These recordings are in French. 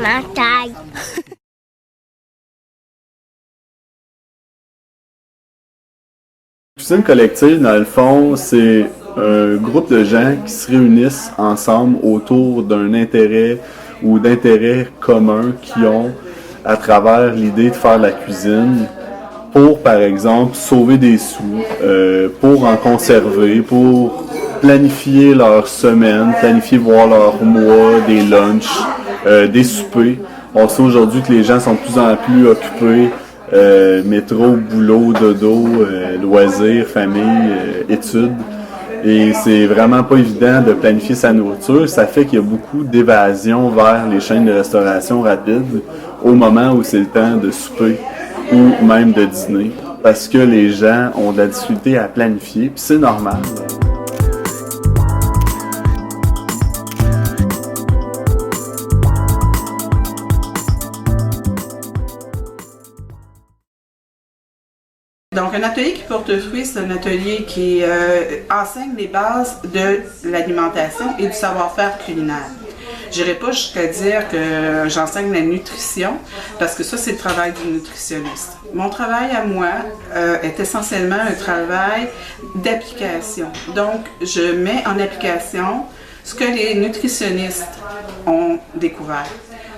ma taille. Cuisine collective, dans le fond, c'est un groupe de gens qui se réunissent ensemble autour d'un intérêt ou d'intérêts communs qu'ils ont à travers l'idée de faire de la cuisine pour, par exemple, sauver des sous, pour en conserver, pour planifier leur semaine, planifier voir leur mois, des lunchs, des soupers. On sait aujourd'hui que les gens sont de plus en plus occupés. Métro, boulot, dodo, loisirs, famille, études. Et c'est vraiment pas évident de planifier sa nourriture. Ça fait qu'il y a beaucoup d'évasion vers les chaînes de restauration rapide au moment où c'est le temps de souper ou même de dîner. Parce que les gens ont de la difficulté à planifier, puis c'est normal. Donc, un atelier qui porte fruit, c'est un atelier qui enseigne les bases de l'alimentation et du savoir-faire culinaire. Je n'irai pas jusqu'à dire que j'enseigne la nutrition, parce que ça, c'est le travail du nutritionniste. Mon travail à moi est essentiellement un travail d'application. Donc, je mets en application ce que les nutritionnistes ont découvert.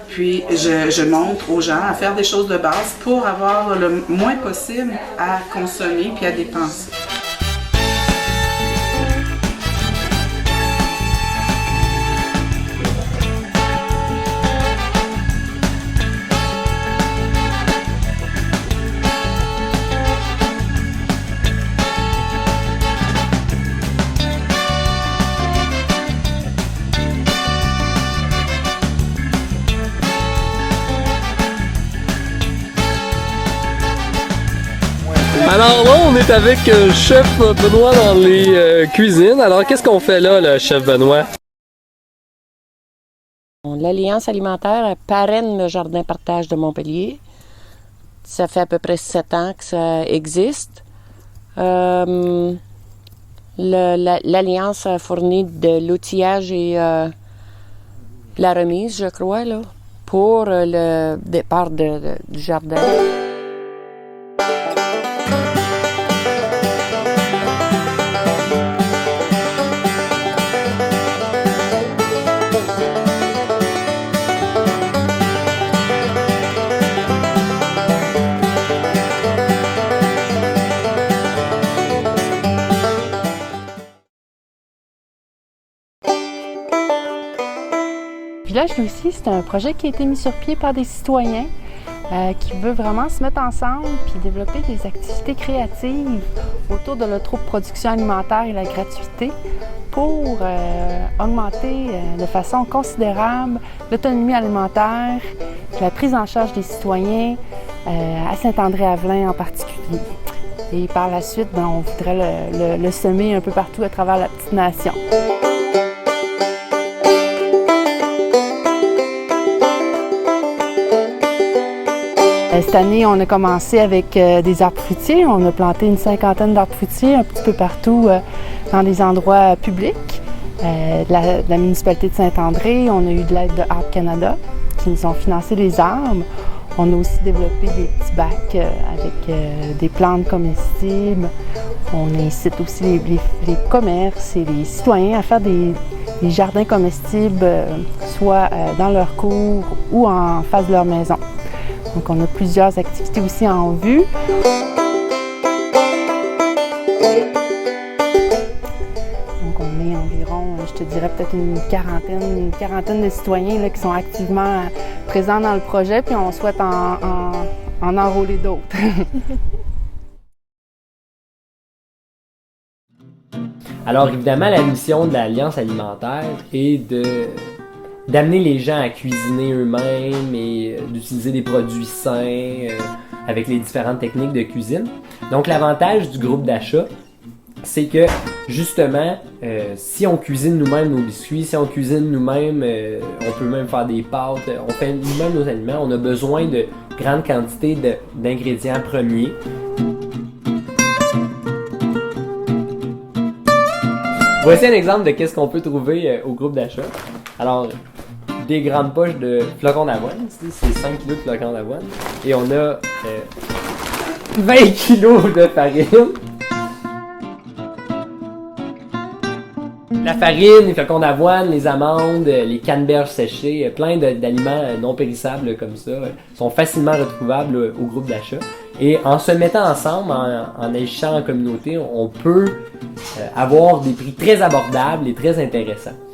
Puis, je montre aux gens à faire des choses de base pour avoir le moins possible à consommer puis à dépenser. Alors là, on est avec chef Benoît dans les cuisines. Alors, qu'est-ce qu'on fait là, le chef Benoît? L'Alliance alimentaire parraine le jardin partage de Montpellier. Ça fait à peu près 7 ans que ça existe. L'Alliance a fourni de l'outillage et la remise, je crois, là, pour le départ du jardin. Village Lucie, c'est un projet qui a été mis sur pied par des citoyens qui veut vraiment se mettre ensemble puis développer des activités créatives autour de l'autoproduction alimentaire et la gratuité pour augmenter de façon considérable l'autonomie alimentaire, la prise en charge des citoyens à Saint-André-Avelin en particulier. Et par la suite, on voudrait le semer un peu partout à travers la petite nation. Cette année, on a commencé avec des arbres fruitiers. On a planté une 50aine d'arbres fruitiers un petit peu partout dans des endroits publics. De la municipalité de Saint-André, on a eu de l'aide de Arbre Canada qui nous ont financé les arbres. On a aussi développé des petits bacs avec des plantes comestibles. On incite aussi les commerces et les citoyens à faire des jardins comestibles, soit dans leur cour ou en face de leur maison. Donc, on a plusieurs activités aussi en vue. Donc, on est environ, je te dirais peut-être une quarantaine de citoyens là, qui sont activement présents dans le projet, puis on souhaite en enrôler d'autres. Alors, évidemment, la mission de l'Alliance alimentaire est d'amener les gens à cuisiner eux-mêmes et d'utiliser des produits sains avec les différentes techniques de cuisine. Donc, l'avantage du groupe d'achat, c'est que, justement, si on cuisine nous-mêmes nos biscuits, si on cuisine nous-mêmes, on peut même faire des pâtes, on fait nous-mêmes nos aliments, on a besoin de grandes quantités d'ingrédients premiers. Voici un exemple de qu'est-ce qu'on peut trouver au groupe d'achat. Alors, des grandes poches de flocons d'avoine. C'est 5 kilos de flocons d'avoine. Et on a 20 kilos de farine. La farine, les flocons d'avoine, les amandes, les canneberges séchées, plein d'aliments non périssables comme ça, sont facilement retrouvables au groupe d'achat. Et en se mettant ensemble, en agissant en communauté, on peut avoir des prix très abordables et très intéressants.